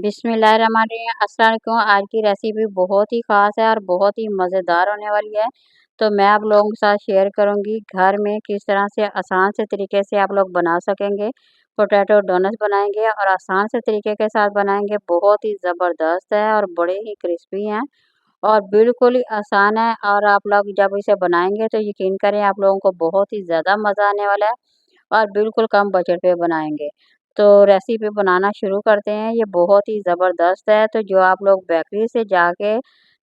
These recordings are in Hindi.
बिस्मिल्लाहिर्रहमानिर्रहीम। अस्सलाम वालेकुम। आज की रेसिपी बहुत ही ख़ास है और बहुत ही मज़ेदार होने वाली है। तो मैं आप लोगों के साथ शेयर करूंगी घर में किस तरह से आसान से तरीके से आप लोग बना सकेंगे। पोटैटो डोनट्स बनाएंगे और आसान से तरीके के साथ बनाएंगे। बहुत ही ज़बरदस्त है और बड़े ही क्रिस्पी हैं और बिल्कुल ही आसान है। और आप लोग जब इसे बनाएंगे तो यकीन करें आप लोगों को बहुत ही ज़्यादा मज़ा आने वाला है और बिल्कुल कम बजट पे बनाएंगे। तो रेसिपी बनाना शुरू करते हैं। ये बहुत ही ज़बरदस्त है। तो जो आप लोग बेकरी से जाके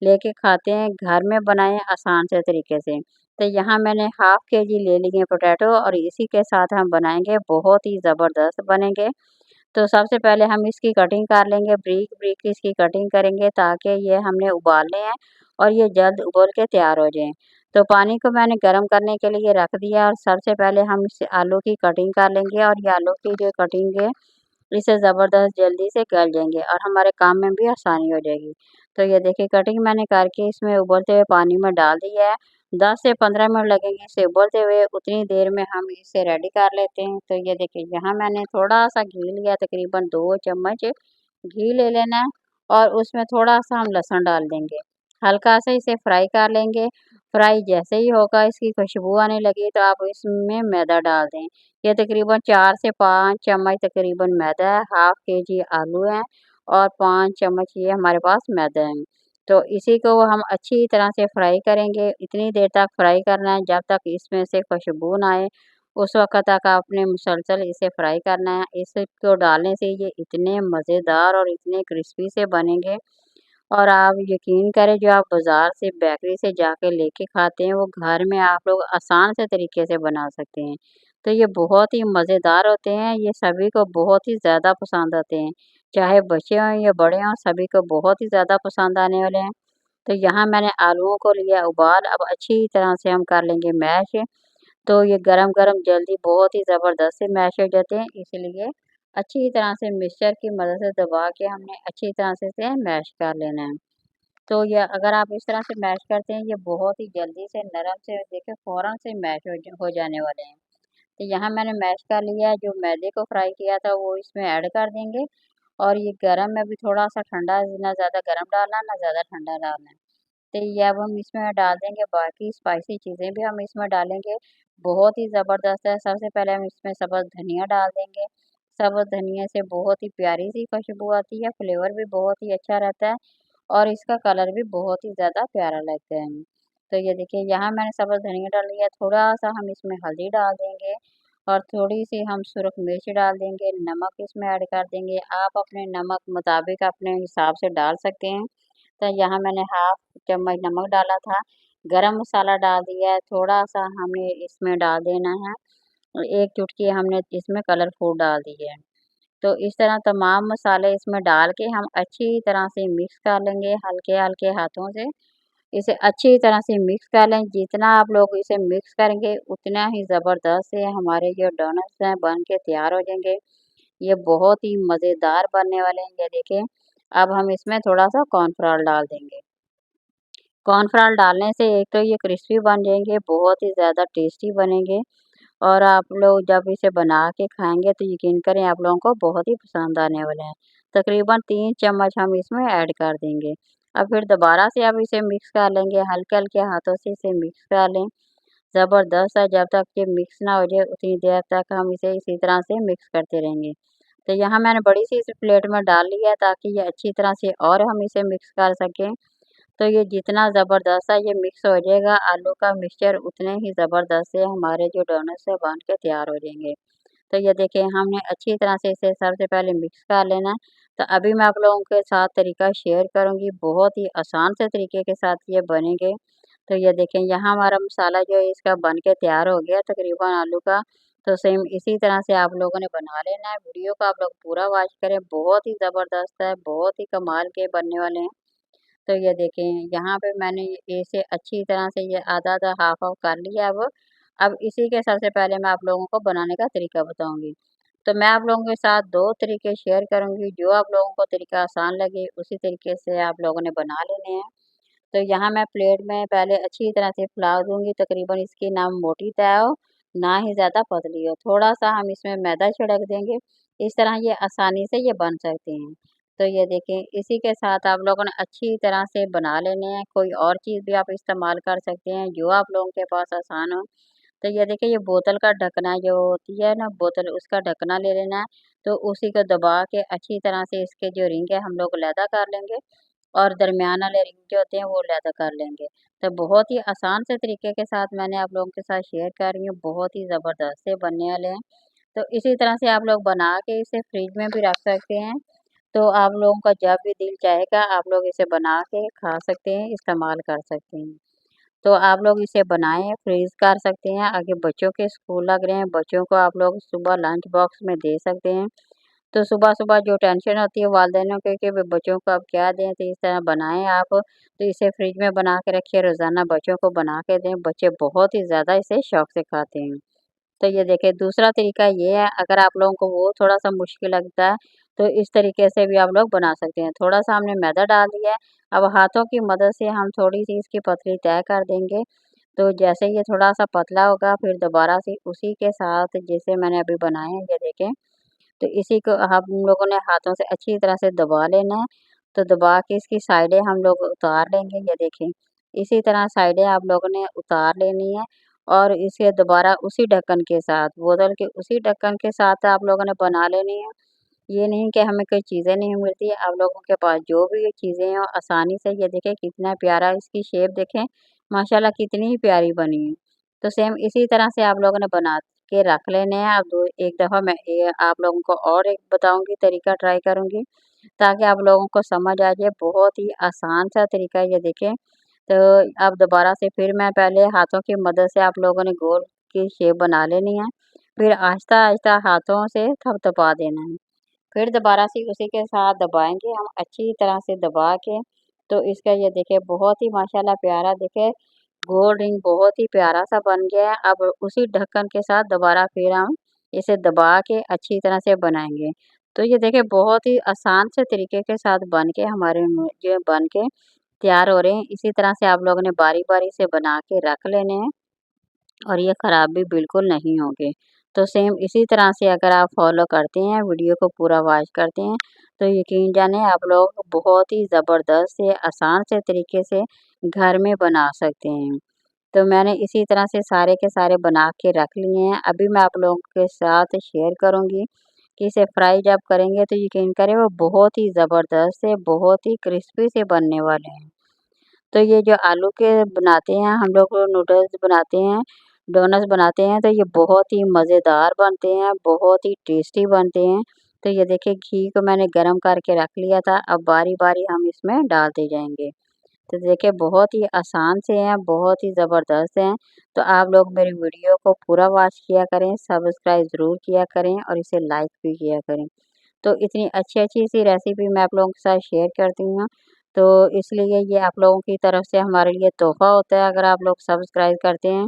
लेके खाते हैं घर में बनाएं आसान से तरीके से। तो यहाँ मैंने हाफ़ केजी ले लिए पोटैटो और इसी के साथ हम बनाएंगे। बहुत ही ज़बरदस्त बनेंगे। तो सबसे पहले हम इसकी कटिंग कर लेंगे, ब्रीक ब्रीक इसकी कटिंग करेंगे ताकि ये हमने उबालने हैं और ये जल्द उबल के तैयार हो जाएँ। तो पानी को मैंने गर्म करने के लिए रख दिया और सबसे पहले हम इस आलू की कटिंग कर लेंगे और ये आलू की जो कटिंग है इससे ज़बरदस्त जल्दी से गल जाएंगे और हमारे काम में भी आसानी हो जाएगी। तो ये देखिए कटिंग मैंने करके इसमें उबलते हुए पानी में डाल दिया है। 10 से 15 मिनट लगेंगे इसे उबलते हुए, उतनी देर में हम इसे रेडी कर लेते हैं। तो ये देखिए यहाँ मैंने थोड़ा सा घी लिया, तकरीबन 2 चम्मच घी ले लेना है और उसमें थोड़ा सा हम लहसुन डाल देंगे। हल्का सा इसे फ्राई कर लेंगे। फ्राई जैसे ही होगा इसकी खुशबू आने लगी तो आप इसमें मैदा डाल दें। ये तकरीबन 4 से 5 चम्मच तकरीबन मैदा है, हाफ़ केजी आलू हैं और 5 चम्मच ये हमारे पास मैदा है। तो इसी को हम अच्छी तरह से फ्राई करेंगे। इतनी देर तक फ्राई करना है जब तक इसमें से खुशबू ना आए, उस वक़्त तक आपने मुसलसल इसे फ्राई करना है। इसको डालने से ये इतने मज़ेदार और इतने क्रिस्पी से बनेंगे और आप यकीन करें जो आप बाज़ार से बेकरी से जाके लेके खाते हैं वो घर में आप लोग आसान से तरीके से बना सकते हैं। तो ये बहुत ही मज़ेदार होते हैं, ये सभी को बहुत ही ज़्यादा पसंद आते हैं। चाहे बच्चे हों या बड़े हों सभी को बहुत ही ज़्यादा पसंद आने वाले हैं। तो यहाँ मैंने आलूओं को लिया उबाल, अब अच्छी तरह से हम कर लेंगे मैश। तो ये गरम-गरम जल्दी बहुत ही ज़बरदस्त से मैश हो जाते हैं, इसलिए अच्छी तरह से मिक्सचर की मदद से दबा के हमने अच्छी तरह से इसे मैश कर लेना है। तो ये अगर आप इस तरह से मैश करते हैं ये बहुत ही जल्दी से नरम से देखिए फ़ौरन से मैश हो जाने वाले हैं। तो यहाँ मैंने मैश कर लिया है, जो मैदे को फ्राई किया था वो इसमें ऐड कर देंगे और ये गरम में भी थोड़ा-सा ठंडा, ना ज़्यादा गरम डालना ना ज़्यादा ठंडा डालना है। तो ये अब हम इसमें डाल देंगे, बाकी स्पाइसी चीज़ें भी हम इसमें डालेंगे। बहुत ही ज़बरदस्त है। सबसे पहले हम इसमें सब्ज़ धनिया डाल देंगे। सब्ज़ धनिया से बहुत ही प्यारी-सी खुशबू आती है, फ्लेवर भी बहुत ही अच्छा रहता है और इसका कलर भी बहुत ही ज़्यादा प्यारा लगता है। तो ये देखिए यहाँ मैंने सब्ज़ धनिया डाल लिया, थोड़ा-सा हम इसमें हल्दी डाल देंगे और थोड़ी-सी हम सुरख मिर्च डाल देंगे, नमक इसमें ऐड कर देंगे। आप अपने नमक मुताबिक अपने हिसाब से डाल सकते हैं। तो यहाँ मैंने हाफ़ चम्मच नमक डाला था, गरम मसाला डाल दिया है, थोड़ा-सा हमने इसमें डाल देना है, 1 चुटकी हमने इसमें कलर फूड डाल दी है। तो इस तरह तमाम मसाले इसमें डाल के हम अच्छी तरह से मिक्स कर लेंगे हल्के-हल्के हाथों से। इसे अच्छी तरह से मिक्स कर लें, जितना आप लोग इसे मिक्स करेंगे उतना ही ज़बरदस्त से हमारे जो डोनट्स हैं बन के तैयार हो जाएँगे। ये बहुत ही मज़ेदार बनने वाले हैं, ये देखें। अब हम इसमें थोड़ा-सा कॉर्नफ्लोर डाल देंगे। कॉर्नफ्लोर डालने से एक तो ये क्रिस्पी बन जाएँगे, बहुत ही ज़्यादा टेस्टी बनेंगे और आप लोग जब इसे बना के खाएँगे तो यकीन करें आप लोगों को बहुत ही पसंद आने वाले हैं। तकरीबन 3 चम्मच हम इसमें ऐड कर देंगे। अब फिर दोबारा से अब इसे मिक्स कर लेंगे, हल्के-हल्के हाथों से इसे मिक्स कर लें। ज़बरदस्त है, जब तक ये मिक्स ना हो जाए उतनी देर तक हम इसे इसी तरह से मिक्स करते रहेंगे। तो यहाँ मैंने बड़ी-सी इस प्लेट में डाल लिया है ताकि ये अच्छी तरह से और हम इसे मिक्स कर सकें। तो ये जितना ज़बरदस्त है ये मिक्स हो जाएगा आलू का मिक्सचर उतने ही ज़बरदस्त से हमारे जो डोनट्स है बन के तैयार हो जाएँगे। तो ये देखिए हमने अच्छी तरह से इसे सबसे पहले मिक्स कर लेना है। तो अभी मैं आप लोगों के साथ तरीका शेयर करूँगी, बहुत ही आसान से तरीके के साथ ये बनेंगे। तो ये देखें यहाँ हमारा मसाला जो है इसका बन के तैयार हो गया तकरीबन आलू का। तो सेम इसी तरह से आप लोगों ने बना लेना है। वीडियो को आप लोग पूरा वॉच करें, बहुत ही ज़बरदस्त है, बहुत ही कमाल के बनने वाले हैं। तो ये देखें यहाँ पे मैंने इसे अच्छी तरह से ये आधा-आधा हाफ़-हाफ़ कर लिया है अब इसी के सबसे पहले मैं आप लोगों को बनाने का तरीका बताऊँगी। तो मैं आप लोगों के साथ 2 तरीके शेयर करूँगी, जो आप लोगों को तरीका आसान लगे उसी तरीके से आप लोगों ने बना लेने हैं। तो यहाँ मैं प्लेट में पहले अच्छी तरह से फैला दूँगी, तकरीबन इसकी ना मोटी तय हो, ना ही ज़्यादा पतली हो। थोड़ा-सा हम इसमें मैदा छिड़क देंगे, इस तरह ये आसानी से ये बन सकते हैं। तो ये देखें, इसी के साथ आप लोगों ने अच्छी तरह से बना लेने हैं। कोई और चीज़ भी आप इस्तेमाल कर सकते हैं जो आप लोगों के पास आसान हो। तो ये देखिए, ये बोतल का ढकना जो होती है ना, बोतल उसका ढकना ले लेना है। तो उसी को दबा के अच्छी तरह से इसके जो रिंग है हम लोग अलहदा कर लेंगे और दरमियान वाले रिंग जो होते हैं वो अलहदा कर लेंगे। तो बहुत ही आसान से तरीके के साथ मैंने आप लोगों के साथ शेयर कर रही हूँ, बहुत ही ज़बरदस्त से बनने वाले हैं। तो इसी तरह से आप लोग बना के इसे फ्रिज में भी रख सकते हैं। तो आप लोगों का जब भी दिल चाहेगा आप लोग इसे बना के खा सकते हैं, इस्तेमाल कर सकते हैं। तो आप लोग इसे बनाएँ, फ्रीज़ कर सकते हैं। आगे बच्चों के स्कूल लग रहे हैं, बच्चों को आप लोग सुबह लंच बॉक्स में दे सकते हैं। तो सुबह-सुबह जो टेंशन होती है वालिदैनों की कि वे बच्चों को अब क्या दें, तो इस तरह बनाएँ आप। तो इसे फ्रिज में बना के रखिए, रोज़ाना बच्चों को बना के दें, बच्चे बहुत ही ज़्यादा इसे शौक से खाते हैं। तो ये देखिए, दूसरा तरीका ये है, अगर आप लोगों को वो थोड़ा-सा मुश्किल लगता है, तो इस तरीके से भी आप लोग बना सकते हैं। थोड़ा-सा हमने मैदा डाल दिया है, अब हाथों की मदद से हम थोड़ी-सी इसकी पतली तय कर देंगे। तो जैसे ये थोड़ा-सा पतला होगा, फिर दोबारा से उसी के साथ जैसे मैंने अभी बनाए हैं, ये देखें, तो इसी को हम लोगों ने हाथों से अच्छी तरह से दबा लेना है। तो दबा के इसकी साइडें हम लोग उतार लेंगे, ये देखें। इसी तरह साइडें आप लोगों ने उतार लेनी है और इसे दोबारा उसी ढक्कन के साथ, बोतल के उसी ढक्कन के साथ आप लोगों ने बना लेनी है। ये नहीं कि हमें कोई चीज़ें नहीं मिलती, आप लोगों के पास जो भी ये चीज़ें हैं आसानी से, ये देखें कितना प्यारा इसकी शेप देखें, माशाल्लाह कितनी ही प्यारी बनी है। तो सेम इसी तरह से आप लोगों ने बना के रख लेने हैं। अब दो एक दफ़ा मैं आप लोगों को और एक बताऊँगी, तरीका ट्राई करूँगी ताकि आप लोगों को समझ आ जाए। बहुत ही आसान सा तरीका है, ये देखें। तो अब दोबारा से फिर मैं पहले हाथों की मदद से आप लोगों ने गोल की शेप बना लेनी है, फिर आहिस्ता-आहिस्ता हाथों से थपथपा देना है। फिर दोबारा से उसी के साथ दबाएँगे हम अच्छी तरह से दबा के, तो इसका ये देखिए बहुत ही माशाल्लाह प्यारा देखिए गोल रिंग बहुत ही प्यारा-सा बन गया है। अब उसी ढक्कन के साथ दोबारा फिर हम इसे दबा के अच्छी तरह से बनाएँगे। तो ये देखिए बहुत ही आसान से तरीके के साथ बन के हमारे जो बन के तैयार हो रहे हैं। इसी तरह से आप लोगों ने बारी-बारी से बना के रख लेने हैं और ये ख़राब भी बिल्कुल नहीं होंगे। तो सेम इसी तरह से अगर आप फ़ॉलो करते हैं, वीडियो को पूरा वॉच करते हैं, तो यकीन जानिए आप लोग बहुत ही ज़बरदस्त से आसान से तरीके से घर में बना सकते हैं। तो मैंने इसी तरह से सारे के सारे बना के रख लिए हैं। अभी मैं आप लोगों के साथ शेयर करूँगी कि इसे फ्राई जब करेंगे तो यकीन करें वो बहुत ही ज़बरदस्त से, बहुत ही क्रिस्पी से बनने वाले हैं। तो ये जो आलू के बनाते हैं हम लोग नूडल्स बनाते हैं, डोनट्स बनाते हैं, तो ये बहुत ही मज़ेदार बनते हैं, बहुत ही टेस्टी बनते हैं। तो ये देखिए घी को मैंने गरम करके रख लिया था, अब बारी-बारी हम इसमें डालते जाएँगे। तो देखिए बहुत ही आसान से हैं, बहुत ही ज़बरदस्त हैं। तो आप लोग मेरी वीडियो को पूरा वॉच किया करें, सब्सक्राइब ज़रूर किया करें और इसे लाइक भी किया करें। तो इतनी अच्छी-अच्छी सी रेसिपी मैं आप लोगों के साथ शेयर करती हूँ। तो इसलिए ये आप लोगों की तरफ से हमारे लिए तोहफ़ा होता है अगर आप लोग सब्सक्राइब करते हैं,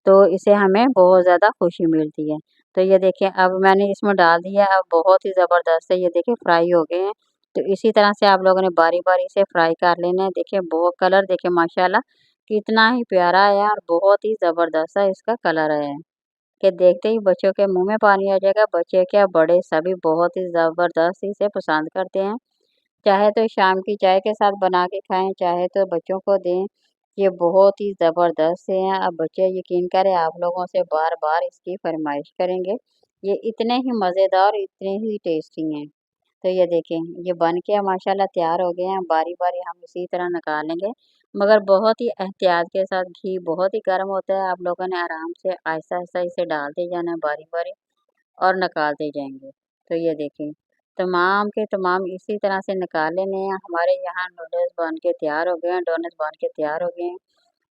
तो इससे हमें बहुत ज़्यादा खुशी मिलती है। तो ये देखिए अब मैंने इसमें डाल दिया, अब बहुत ही ज़बरदस्त है ये देखिए फ्राई हो गए हैं। तो इसी तरह से आप लोगों ने बारी-बारी से फ्राई कर लेना है। देखिए बहुत कलर देखिए माशाल्लाह कितना ही प्यारा है और बहुत ही ज़बरदस्त सा इसका कलर है। कि देखते ही बच्चों के मुँह में पानी आ जाएगा, बच्चे क्या बड़े सभी बहुत ही ज़बरदस्त इसे पसंद करते हैं। चाहे तो शाम की चाय के साथ बना के खाएँ, चाहे तो बच्चों को दें। ये बहुत ही ज़बरदस्त से हैं, अब बच्चे यकीन करें आप लोगों से बार-बार इसकी फ़रमाइश करेंगे। ये इतने ही मज़ेदार, इतने ही टेस्टी हैं। तो ये देखें, ये बन के माशाल्लाह तैयार हो गए हैं, बारी-बारी हम इसी तरह निकालेंगे, मगर बहुत ही एहतियात के साथ। घी बहुत ही गर्म होता है, आप लोगों ने आराम से आहिस्ता-आहिस्ता इसे डालते जाना है बारी-बारी और निकालते जाएँगे। तो ये देखें, तमाम के तमाम इसी तरह से निकाल लेने हैं। हमारे यहाँ नूडल्स बन के तैयार हो गए हैं, डोनट्स बन के तैयार हो गए हैं।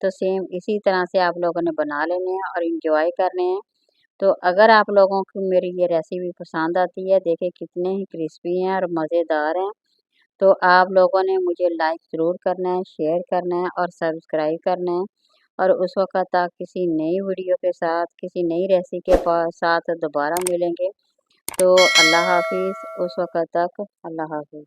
तो सेम इसी तरह से आप लोगों ने बना लेने हैं और एन्जॉय करने हैं। तो अगर आप लोगों को मेरी ये रेसिपी पसंद आती है, देखिए कितने ही क्रिस्पी हैं और मज़ेदार हैं, तो आप लोगों ने मुझे लाइक ज़रूर करना है, शेयर करना है और सब्सक्राइब करना है। और उस वक़्त तक किसी नई वीडियो के साथ, किसी नई रेसिपी के साथ दोबारा मिलेंगे। तो अल्लाह हाफ़िज़, उस वक़्त तक अल्लाह हाफ़िज़।